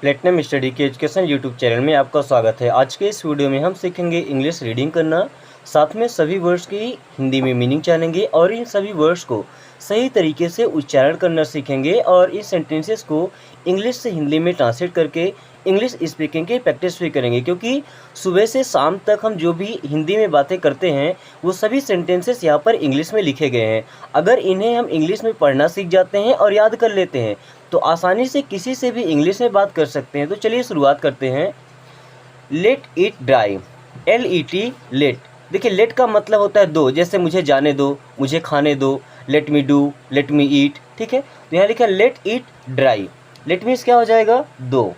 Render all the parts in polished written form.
Platinum study के education YouTube channel में आपका स्वागत है। आज के इस वीडियो में हम सीखेंगे इंग्लिश रीडिंग करना, साथ में सभी वर्ड्स की हिंदी में मीनिंग जानेंगे और इन सभी वर्ड्स को सही तरीके से उच्चारण करना सीखेंगे और इस सेंटेंसेस को इंग्लिश से हिंदी में ट्रांसलेट करके इंग्लिश स्पीकिंग की प्रैक्टिस भी करेंगे, क्योंकि सुबह से शाम तक हम जो भी हिंदी में बातें करते हैं वो सभी सेंटेंसेस यहाँ पर इंग्लिश में लिखे गए हैं। अगर इन्हें हम इंग्लिश में पढ़ना सीख जाते हैं और याद कर लेते हैं तो आसानी से किसी से भी इंग्लिश में बात कर सकते हैं। तो चलिए शुरुआत करते हैं। Let it dry, LET let. देखिए लेट का मतलब होता है दो, जैसे मुझे जाने दो, मुझे खाने दो, let me do, let me eat. ठीक है, तो यहाँ लिखा let it dry. Let means क्या हो जाएगा? दो।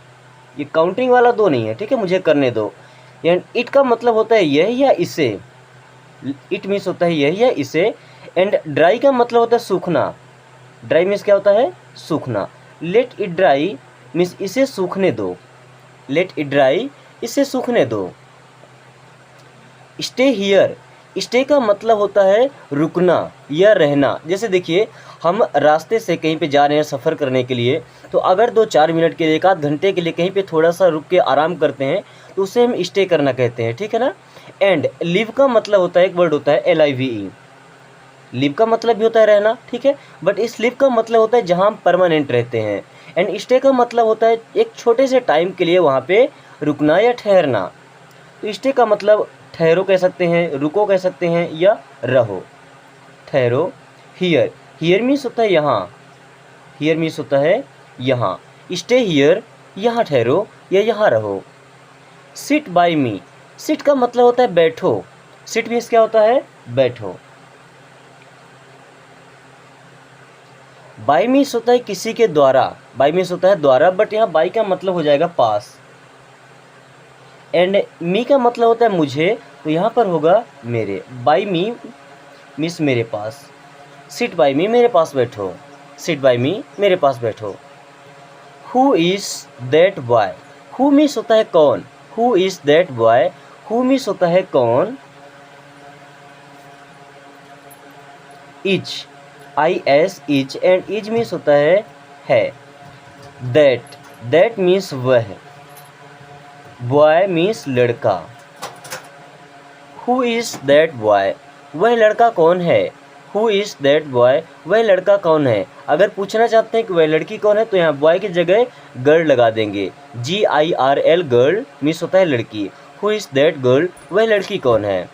ये काउंटिंग वाला दो नहीं है, ठीक है, मुझे करने दो। एंड इट का मतलब होता है यह या इसे। इट मीन्स होता है यह या इसे। एंड ड्राई का मतलब होता है सूखना। ड्राई मीन्स क्या होता है? सूखना। लेट इट ड्राई मीन्स इसे सूखने दो। लेट इट ड्राई, इसे सूखने दो। स्टे हियर, स्टे का मतलब होता है रुकना या रहना। जैसे देखिए हम रास्ते से कहीं पे जा रहे हैं सफ़र करने के लिए, तो अगर 2-4 मिनट के लिए, 1 आध घंटे के लिए कहीं पे थोड़ा सा रुक के आराम करते हैं तो उसे हम स्टे करना कहते हैं, ठीक है ना। एंड लिव का मतलब होता है, एक वर्ड होता है LIVE। लिव का मतलब भी होता है रहना, ठीक है, बट इस लिव का मतलब होता है जहाँ हम परमानेंट रहते हैं। एंड स्टे का मतलब होता है एक छोटे से टाइम के लिए वहाँ पे रुकना या ठहरना। तो स्टे का मतलब ठहरो कह सकते हैं, रुको कह सकते हैं, या रहो, ठहरो। हियर, हियर मीन्स होता है यहाँ। हियर मीन्स होता है यहाँ। स्टे हियर, यहाँ ठहरो या यहाँ रहो। सिट बाय मी, सिट का मतलब होता है बैठो। सिट मीन्स क्या होता है? बैठो। बाय मीन्स होता है किसी के द्वारा। बाय मीन्स होता है द्वारा, बट यहाँ बाय का मतलब हो जाएगा पास। एंड मी का मतलब होता है मुझे, तो यहाँ पर होगा मेरे। बाय मी मीन्स मेरे पास। सिट बाय मी, मेरे पास बैठो। सिट बाय मी, मेरे पास बैठो। Who is that boy, who means होता है कौन। Who is that boy, who means होता है कौन। Is, IS is, and is means होता है। दैट, दैट मीन्स वह। बॉय मीन्स लड़का। हु इज़ दैट बॉय, वह लड़का कौन है। हु इज़ दैट बॉय, वह लड़का कौन है। अगर पूछना चाहते हैं कि वह लड़की कौन है तो यहाँ बॉय की जगह गर्ल लगा देंगे। GIRL, गर्ल मीन्स होता है लड़की। हु इज़ दैट गर्ल, वह लड़की कौन है।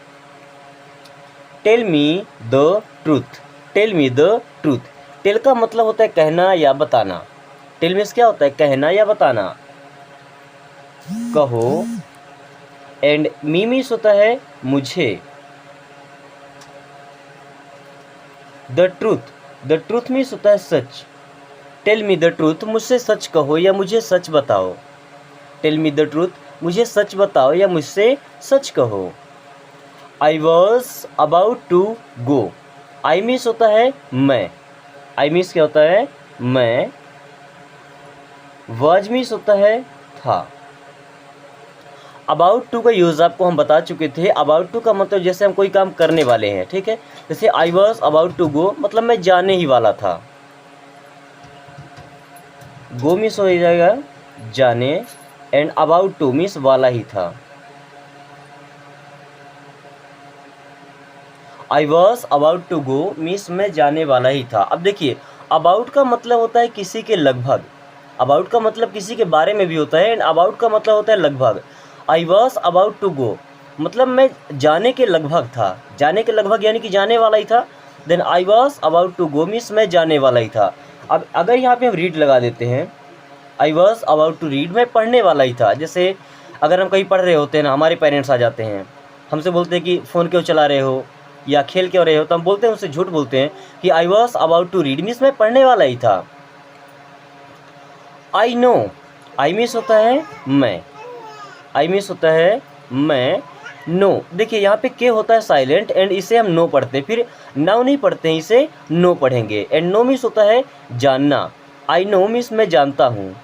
Tell me the truth, tell me the truth. Tell का मतलब होता है कहना या बताना। टेल मीन्स क्या होता है? कहना या बताना। कहो। एंड मी मीन्स होता है मुझे। The truth, the truth means होता है सच। टेल मी द ट्रूथ, मुझसे सच कहो या मुझे सच बताओ। टेल मी द ट्रूथ, मुझे सच बताओ या मुझसे सच कहो। I was about to go. I means होता है मैं। आई मीन्स क्या होता है? मैं। वॉज मीन्स होता है था। अबाउट टू का यूज़ आपको हम बता चुके थे। अबाउट टू का मतलब जैसे हम कोई काम करने वाले हैं, ठीक है। जैसे I was about to go, मतलब मैं जाने ही वाला था। गो मीन्स हो जाएगा जाने, एंड अबाउट टू मीन्स वाला ही था। I was about to go means मैं जाने वाला ही था। अब देखिए अबाउट का मतलब होता है किसी के लगभग। अबाउट का मतलब किसी के बारे में भी होता है, एंड अबाउट का मतलब होता है लगभग। I was about to go मतलब मैं जाने के लगभग था। जाने के लगभग यानी कि जाने वाला ही था। Then I was about to go means मैं जाने वाला ही था। अब अगर यहाँ पे हम रीड लगा देते हैं, I was about to read, मैं पढ़ने वाला ही था। जैसे अगर हम कहीं पढ़ रहे होते हैं ना, हमारे पेरेंट्स आ जाते हैं, हमसे बोलते हैं कि फ़ोन क्यों चला रहे हो या खेल क्यों रहे हो, तो हम बोलते हैं, उससे झूठ बोलते हैं कि I was about to read means मैं पढ़ने वाला ही था। आई नो, आई मीन्स होता है मैं। आई मीन्स होता है मैं। नो, देखिए यहाँ पे के होता है साइलेंट, एंड इसे हम नो पढ़ते हैं, फिर नाउ नहीं पढ़ते हैं, इसे नो पढ़ेंगे। एंड नो मीन्स होता है जानना। आई नो मीन्स मैं जानता हूँ।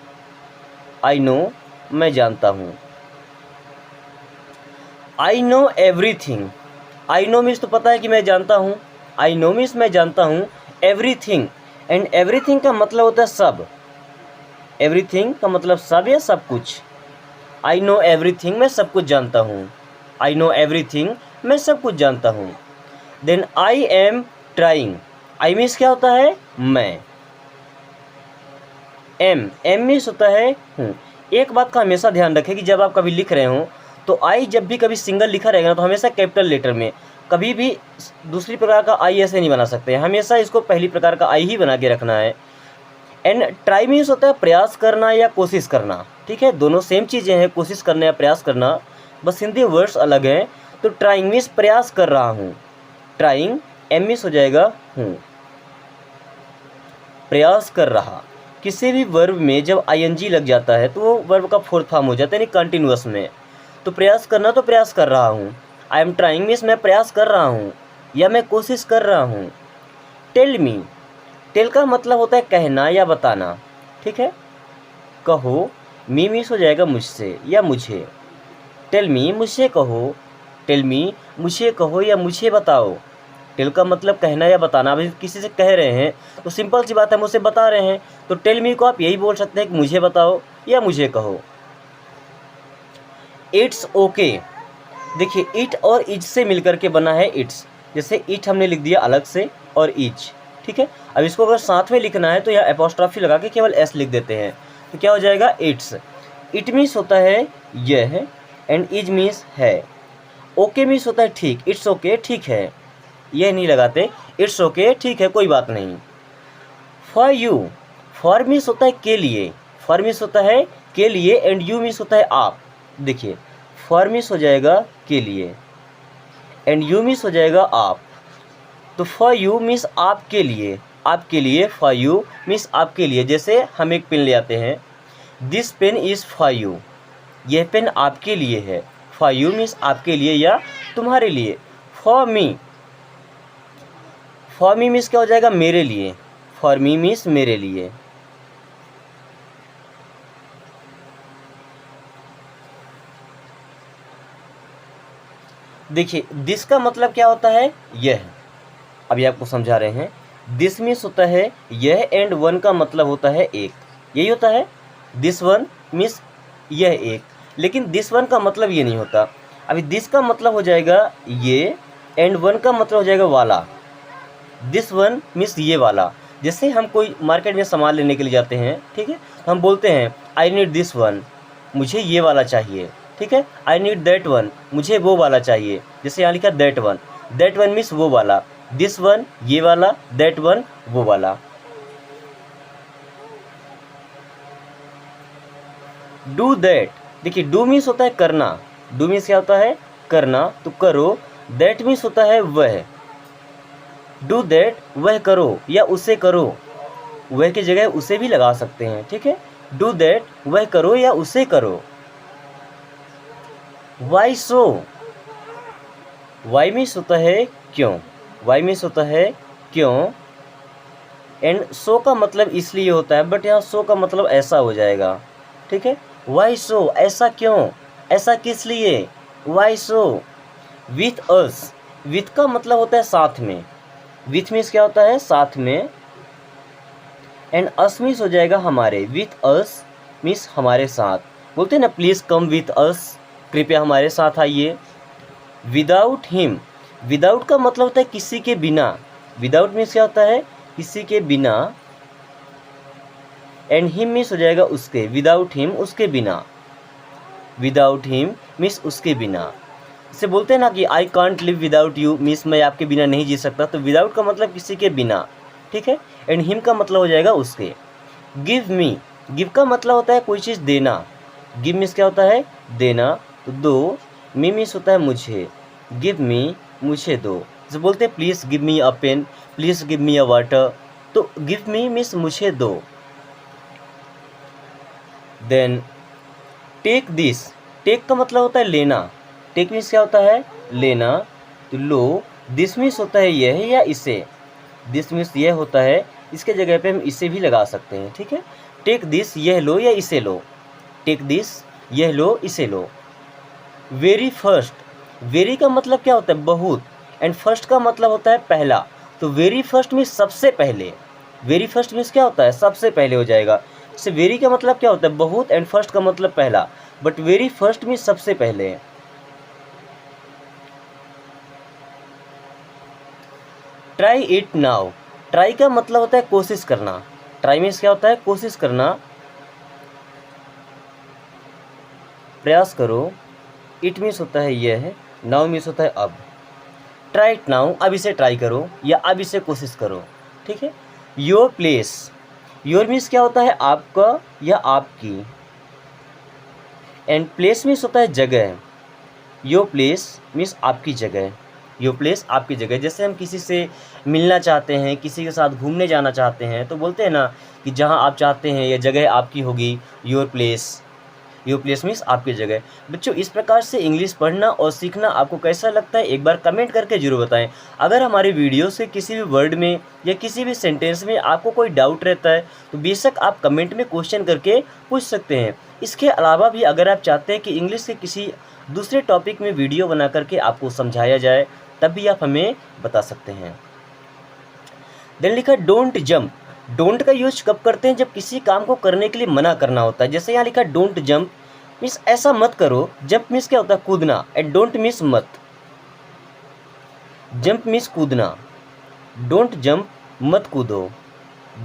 आई नो, मैं जानता हूँ। I know everything, I know means तो पता है कि मैं जानता हूँ। आई नो मीन्स मैं जानता हूँ एवरीथिंग, एंड एवरीथिंग का मतलब होता है सब। एवरीथिंग का मतलब सब या सब कुछ। आई नो एवरीथिंग, मैं सब कुछ जानता हूँ। आई नो एवरीथिंग, मैं सब कुछ जानता हूँ। Then I am trying, I means क्या होता है, मैं। एम मीन्स होता है हूँ। एक बात का हमेशा ध्यान रखें कि जब आप कभी लिख रहे हो तो आई जब भी कभी सिंगल लिखा रहेगा ना तो हमेशा कैपिटल लेटर में, कभी भी दूसरी प्रकार का आई ऐसे नहीं बना सकते हैं, हमेशा इसको पहली प्रकार का आई ही बना के रखना है। एंड ट्राई मीन्स होता है प्रयास करना या कोशिश करना, ठीक है, दोनों सेम चीज़ें हैं, कोशिश करना या प्रयास करना, बस हिंदी वर्ड्स अलग हैं। तो ट्राइंग मीन्स प्रयास कर रहा हूँ, ट्राइंग एम मीन्स हो जाएगा हूँ, प्रयास कर रहा। किसी भी वर्ब में जब आईएनजी लग जाता है तो वो वर्ब का फोर्थ फॉर्म हो जाता है, यानी कंटिन्यूअस में। तो प्रयास करना तो प्रयास कर रहा हूँ, आई एम ट्राइंग मीन्स मैं प्रयास कर रहा हूँ या मैं कोशिश कर रहा हूँ। टेल मी, टेल का मतलब होता है कहना या बताना, ठीक है। कहो, मी मीन्स हो जाएगा मुझसे या मुझे। टेल मी मुझसे कहो, टेल मी मुझे कहो या मुझे बताओ। टेल का मतलब कहना या बताना। अभी किसी से कह रहे हैं तो सिंपल सी बात है, मुझसे बता रहे हैं, तो टेल मी को आप यही बोल सकते हैं कि मुझे बताओ या मुझे कहो। इट्स ओके, देखिए इट और इज से मिलकर के बना है इट्स, जैसे इट हमने लिख दिया अलग से और इज, ठीक है। अब इसको अगर साथ में लिखना है तो यहाँ एपोस्ट्रॉफी लगा के केवल एस लिख देते हैं, तो क्या हो जाएगा इट्स। इट मीन्स होता है यह, एंड इज मीन्स है। ओके मीन्स होता है ठीक, इट्स ओके ठीक है, यह नहीं लगाते, इट्स ओके ठीक है कोई बात नहीं। फॉर यू, फॉर मीन्स होता है के लिए, फॉर मीन्स होता है के लिए, एंड यू मीन्स होता है आप। देखिए फॉर मीन्स हो जाएगा के लिए एंड यू मीन्स हो जाएगा आप। तो फॉर यू मीन्स आपके लिए, आपके लिए, फॉर यू मीन्स आपके लिए। जैसे हम एक पेन ले आते हैं, this pen is for you, यह पेन आपके लिए है। फॉर यू मीन्स आपके लिए या तुम्हारे लिए। For me, for me means क्या हो जाएगा मेरे लिए, फॉर मी मीन्स मेरे लिए। देखिए दिस का मतलब क्या होता है, यह, अभी आपको समझा रहे हैं। दिस मीन्स होता है यह, एंड वन का मतलब होता है एक, यही होता है। दिस वन मीन्स यह एक, लेकिन दिस वन का मतलब ये नहीं होता। अभी दिस का मतलब हो जाएगा ये, एंड वन का मतलब हो जाएगा वाला। दिस वन मीन्स ये वाला। जैसे हम कोई मार्केट में सामान लेने के लिए जाते हैं, ठीक है, तो हम बोलते हैं आई नीड दिस वन, मुझे ये वाला चाहिए, ठीक है। आई नीड दैट वन, मुझे वो वाला चाहिए। जैसे यहाँ लिखा दैट वन मीन्स वो वाला, दिस वन ये वाला, दैट वन वो वाला। डू दैट, देखिए डू मीन्स होता है करना, डू मीन्स क्या होता है करना, तो करो। दैट मीन्स होता है वह, डू दैट वह करो या उसे करो, वह की जगह उसे भी लगा सकते हैं, ठीक है। डू दैट वह करो या उसे करो। वाई सो, वाई मीन्स होता है क्यों, वाई मीन्स होता है क्यों, एंड सो का मतलब इसलिए होता है, बट यहाँ सो का मतलब ऐसा हो जाएगा, ठीक है। वाई सो ऐसा क्यों, ऐसा किस लिए, why so. With us, with का मतलब होता है साथ में, विथ मीन्स क्या होता है साथ में, एंड अस मीन्स हो जाएगा हमारे। विथ अस मीन्स हमारे साथ, बोलते हैं ना प्लीज़ कम विथ अस, कृपया हमारे साथ आइए। विदाउट हिम, विदाउट का मतलब होता है किसी के बिना, विदाउट मीन्स क्या होता है किसी के बिना, एंड हिम मीन्स हो जाएगा उसके, विदाउट हिम उसके बिना। विदाउट हिम मीन्स उसके बिना। इसे बोलते हैं ना कि I can't live without you, means मैं आपके बिना नहीं जी सकता, तो विदाउट का मतलब किसी के बिना, ठीक है, एंड हिम का मतलब हो जाएगा उसके। गिव मी, गिव का मतलब होता है कोई चीज़ देना, गिव मीन्स क्या होता है देना, तो दो। मी मीन्स होता है मुझे, गिव मी मुझे दो। जैसे बोलते हैं please give me a pen, please give me a water, तो गिव मी मीन्स मुझे दो। देन टेक दिस, टेक का मतलब होता है लेना, टेक मीन्स क्या होता है लेना, तो लो। दिस मीन्स होता है यह या इसे, दिस मीन्स यह होता है, इसके जगह पे हम इसे भी लगा सकते हैं, ठीक है। टेक दिस यह लो या इसे लो, टेक दिस यह लो इसे लो। वेरी फर्स्ट, वेरी का मतलब क्या होता है बहुत, एंड फर्स्ट का मतलब होता है पहला, तो वेरी फर्स्ट मीन्स सबसे पहले, वेरी फर्स्ट मीन्स क्या होता है सबसे पहले हो जाएगा। जैसे वेरी का मतलब क्या होता है बहुत, एंड फर्स्ट का मतलब पहला, बट वेरी फर्स्ट में सबसे पहले। ट्राई इट नाउ, ट्राई का मतलब होता है कोशिश करना, ट्राई मीन्स क्या होता है कोशिश करना, प्रयास करो। इट मीन्स होता है यह है, नाउ मीन्स होता है अब। ट्राई इट नाउ, अब इसे ट्राई करो या अब इसे कोशिश करो, ठीक है। योर प्लेस, योर मीन्स क्या होता है आपका या आपकी, एंड प्लेस मीन्स होता है जगह। योर प्लेस मीन्स आपकी जगह, योर प्लेस आपकी जगह। जैसे हम किसी से मिलना चाहते हैं, किसी के साथ घूमने जाना चाहते हैं, तो बोलते हैं ना कि जहाँ आप चाहते हैं यह जगह आपकी होगी, your place. Your place means आपकी जगह। बच्चों इस प्रकार से इंग्लिश पढ़ना और सीखना आपको कैसा लगता है एक बार कमेंट करके जरूर बताएं। अगर हमारी वीडियो से किसी भी वर्ड में या किसी भी सेंटेंस में आपको कोई डाउट रहता है तो बेशक आप कमेंट में क्वेश्चन करके पूछ सकते हैं। इसके अलावा भी अगर आप चाहते हैं कि इंग्लिश के किसी दूसरे टॉपिक में वीडियो बना करके आपको समझाया जाए तब भी आप हमें बता सकते हैं। देन लिखा डोंट जंप, डोंट का यूज कब करते हैं जब किसी काम को करने के लिए मना करना होता है। जैसे यहाँ लिखा डोंट जंप मीन्स ऐसा मत करो, जंप मीन्स क्या होता है कूदना, एंड डोंट मीन्स मत। जंप मीन्स कूदना, डोंट जंप मत कूदो,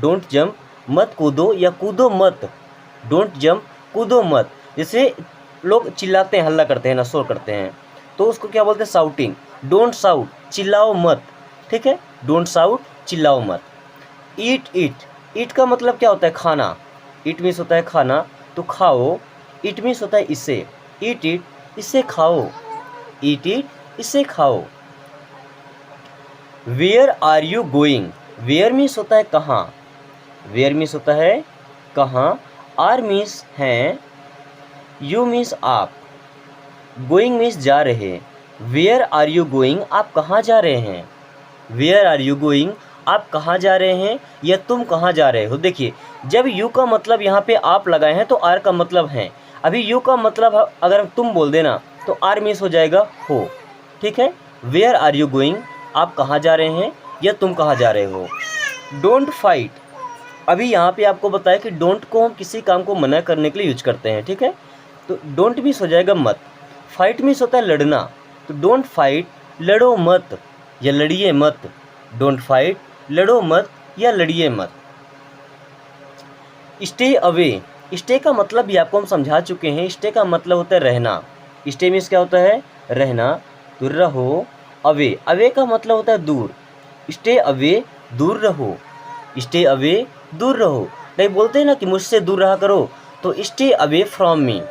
डोंट जंप मत कूदो या कूदो मत, डोंट जंप कूदो मत। जैसे लोग चिल्लाते हैं, हल्ला करते हैं ना, शोर करते हैं, तो उसको क्या बोलते हैं साउटिंग। डोंट साउट, चिल्लाओ मत, ठीक है, डोंट साउट, चिल्लाओ मत। ईट इट, ईट का मतलब क्या होता है खाना, इट मीन्स होता है खाना, तो खाओ। इट मीन्स होता है इसे, ईट इट इसे खाओ, ईट इट इसे खाओ। Where are you going, where means होता है कहाँ, वेयर मीन्स होता है कहाँ, आर मीन्स हैं, यू मीन्स आप, गोइंग मीन्स जा रहे। वेयर आर यू गोइंग, आप कहाँ जा रहे हैं, वेयर आर यू गोइंग आप कहाँ जा रहे हैं या तुम कहाँ जा रहे हो। देखिए जब यू का मतलब यहाँ पे आप लगाए हैं तो आर का मतलब है, अभी यू का मतलब अगर तुम बोल देना तो आर मीन्स हो जाएगा हो, ठीक है। वेयर आर यू गोइंग आप कहाँ जा रहे हैं या तुम कहाँ जा रहे हो। डोंट फाइट, अभी यहाँ पे आपको बताया कि डोंट को हम किसी काम को मना करने के लिए यूज करते हैं, ठीक है। तो डोंट मीन्स हो जाएगा मत, फाइट मीन्स होता है लड़ना, तो डोंट फाइट लड़ो मत या लड़िए मत, डोंट फाइट लड़ो मत या लड़िए मत। स्टे अवे, स्टे का मतलब भी आपको हम समझा चुके हैं, स्टे का मतलब होता है रहना। स्टे मीन्स क्या होता है रहना, तो रहो। अवे, अवे का मतलब होता है दूर, स्टे अवे दूर रहो, स्टे अवे दूर रहो। नहीं बोलते हैं ना कि मुझसे दूर रहा करो, तो stay away from me,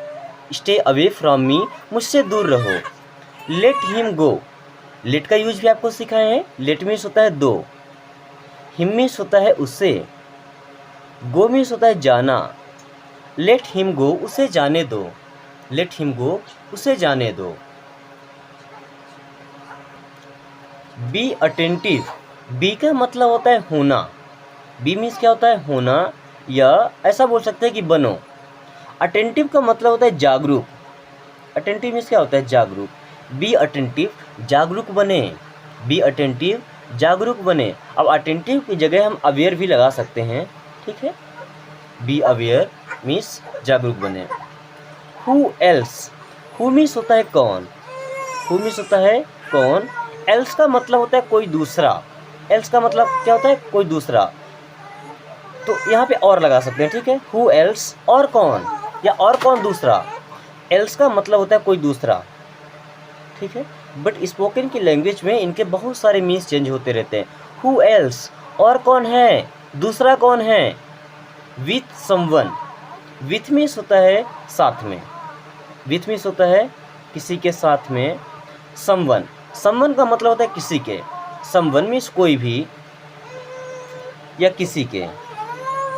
stay away from me मुझसे दूर रहो। लेट हिम गो, लेट का यूज भी आपको सिखाए हैं, लेट मीन्स होता है दो, हिम मीन्स होता है उससे, गो मीन्स होता है जाना। लेट हिम गो उसे जाने दो, लेट हिम गो उसे जाने दो। बी अटेंटिव, बी का मतलब होता है होना, बी मीन्स क्या होता है होना, या ऐसा बोल सकते हैं कि बनो। अटेंटिव का मतलब होता है जागरूक, अटेंटिव मीन्स क्या होता है जागरूक। बी अटेंटिव जागरूक बने, बी अटेंटिव जागरूक बने। अब अटेंटिव की जगह हम अवेयर भी लगा सकते हैं, ठीक है। बी अवेयर मीन्स जागरूक बने। हु एल्स, हु मीन्स होता है कौन, हु मीन्स होता है कौन। एल्स का मतलब होता है कोई दूसरा, एल्स का मतलब क्या होता है कोई दूसरा, तो यहाँ पे और लगा सकते हैं, ठीक है। हु एल्स और कौन, या और कौन दूसरा, एल्स का मतलब होता है कोई दूसरा, ठीक है। बट स्पोकन की लैंग्वेज में इनके बहुत सारे मीन्स चेंज होते रहते हैं। हु एल्स और कौन है, दूसरा कौन है। विथ समवन, विथ मीन्स होता है साथ में, विथ मीन्स होता है किसी के साथ में। समवन, समवन का मतलब होता है किसी के, समवन मीन्स कोई भी या किसी के,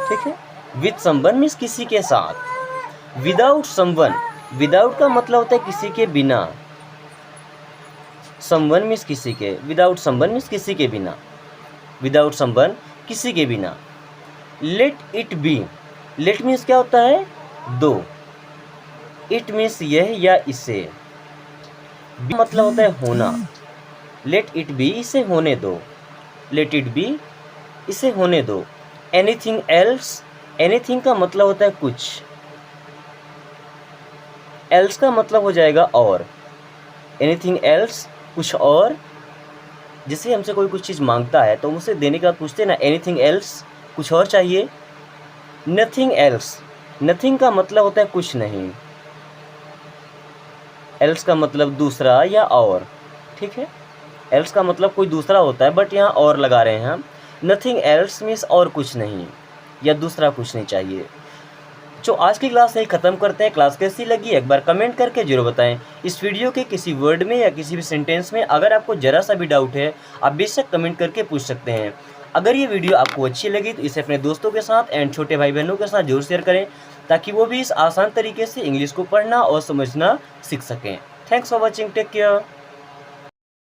ठीक है। विथ समवन मीन्स किसी के साथ। विदाउट समवन, विदाउट का मतलब होता है किसी के बिना, समवन मीन्स किसी के, विदाउट समवन मीन्स किसी के बिना, विदाउट समवन किसी के बिना। Let it be, let means क्या होता है दो, इट मीन्स यह या इसे, मतलब होता है होना। लेट इट बी इसे होने दो, लेट इट बी इसे होने दो। एनीथिंग एल्स एनीथिंग का मतलब होता है कुछ, एल्स का मतलब हो जाएगा और, एनीथिंग एल्स कुछ और। जैसे हमसे कोई कुछ चीज़ मांगता है तो हम उसे देने के बाद पूछते हैं ना एनीथिंग एल्स, कुछ और चाहिए। नथिंग एल्स, नथिंग का मतलब होता है कुछ नहीं, एल्स का मतलब दूसरा या और, ठीक है। एल्स का मतलब कोई दूसरा होता है बट यहाँ और लगा रहे हैं हम। नथिंग एल्स मीन्स और कुछ नहीं या दूसरा कुछ नहीं चाहिए। जो आज की क्लास यही ख़त्म करते हैं। क्लास कैसी लगी एक बार कमेंट करके जरूर बताएं। इस वीडियो के किसी वर्ड में या किसी भी सेंटेंस में अगर आपको ज़रा सा भी डाउट है आप बेशक कमेंट करके पूछ सकते हैं। अगर ये वीडियो आपको अच्छी लगी तो इसे अपने दोस्तों के साथ एंड छोटे भाई बहनों के साथ जरूर शेयर करें ताकि वो भी इस आसान तरीके से इंग्लिश को पढ़ना और समझना सीख सकें। Thanks for watching, take care.